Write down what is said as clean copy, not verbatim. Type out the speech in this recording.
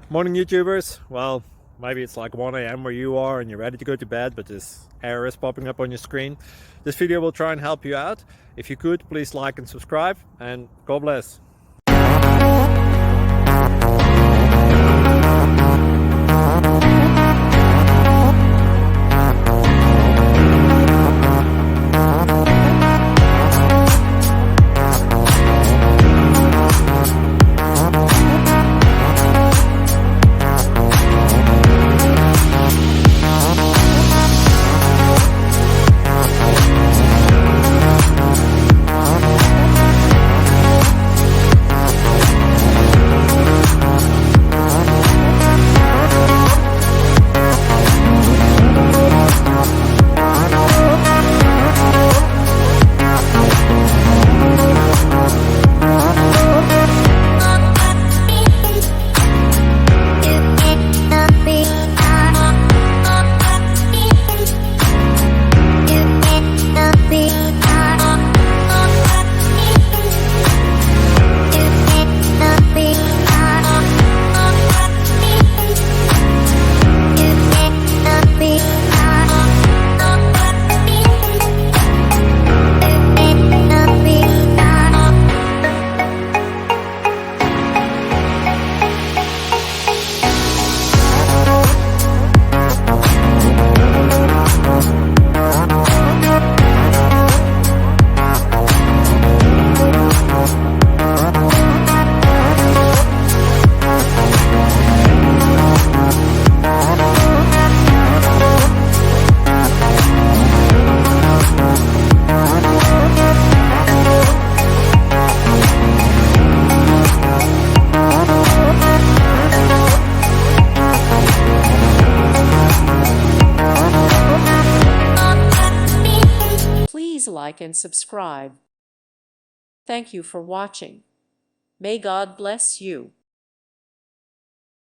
Morning YouTubers. Well, maybe it's like 1 a.m. where you are and you're ready to go to bed, but this error is popping up on your screen. This video will try and help you out. If you could, please like and subscribe, and God bless. Please like and subscribe. Thank you for watching. May God bless you.